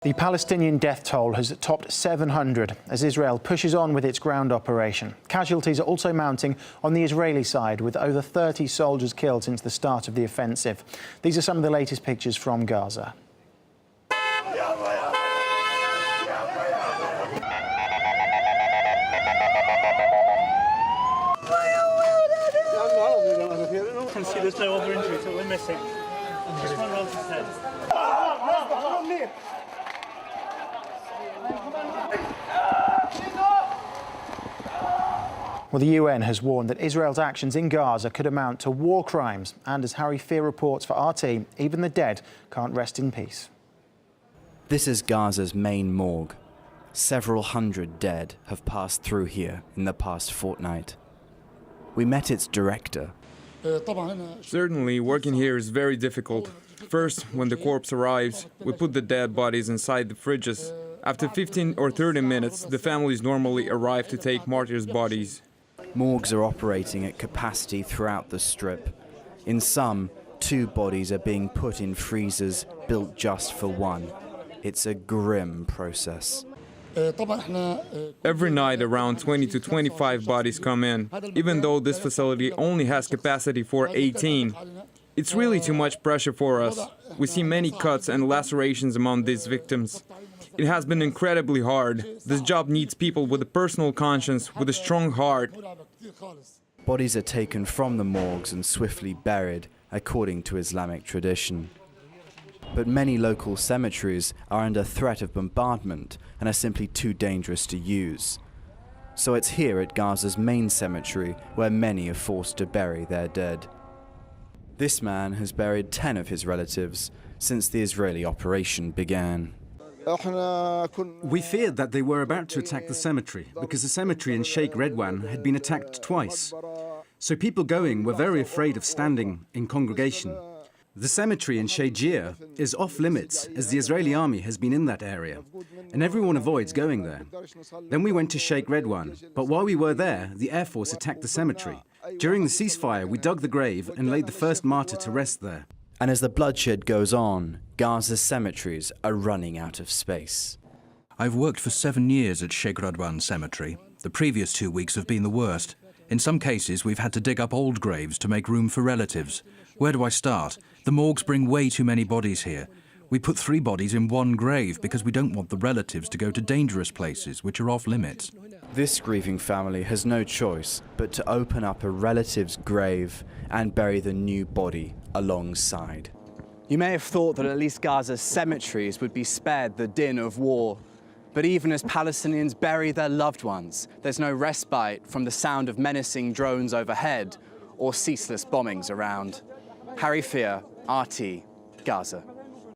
The Palestinian death toll has topped 700 as Israel pushes on with its ground operation. Casualties are also mounting on the Israeli side, with over 30 soldiers killed since the start of the offensive. These are some of the latest pictures from Gaza. You can see there's no other injuries that we're missing. Just one roll to head. Well, the UN has warned that Israel's actions in Gaza could amount to war crimes. And as Harry Fear reports for RT, even the dead can't rest in peace. This is Gaza's main morgue. Several hundred dead have passed through here in the past fortnight. We met its director. Certainly, working here is very difficult. First, when the corpse arrives, we put the dead bodies inside the fridges. After 15 or 30 minutes, the families normally arrive to take martyrs' bodies. Morgues are operating at capacity throughout the strip. In some, 2 bodies are being put in freezers built just for one. It's a grim process. Every night, around 20 to 25 bodies come in, even though this facility only has capacity for 18. It's really too much pressure for us. We see many cuts and lacerations among these victims. It has been incredibly hard. This job needs people with a personal conscience, with a strong heart. Bodies are taken from the morgues and swiftly buried, according to Islamic tradition. But many local cemeteries are under threat of bombardment and are simply too dangerous to use. So it's here at Gaza's main cemetery where many are forced to bury their dead. This man has buried 10 of his relatives since the Israeli operation began. We feared that they were about to attack the cemetery because the cemetery in Sheikh Redwan had been attacked twice. So people going were very afraid of standing in congregation. The cemetery in Sheikh is off limits as the Israeli army has been in that area, and everyone avoids going there. Then we went to Sheikh Redwan, but while we were there, the Air Force attacked the cemetery. During the ceasefire, we dug the grave and laid the first martyr to rest there. And as the bloodshed goes on, Gaza's cemeteries are running out of space. I've worked for 7 years at Sheikh Radwan Cemetery. The previous 2 weeks have been the worst. In some cases, we've had to dig up old graves to make room for relatives. Where do I start? The morgues bring way too many bodies here. We put 3 bodies in one grave because we don't want the relatives to go to dangerous places, which are off limits. This grieving family has no choice but to open up a relative's grave and bury the new body alongside. You may have thought that at least Gaza's cemeteries would be spared the din of war. But even as Palestinians bury their loved ones, there's no respite from the sound of menacing drones overhead or ceaseless bombings around. Harry Fear, RT, Gaza.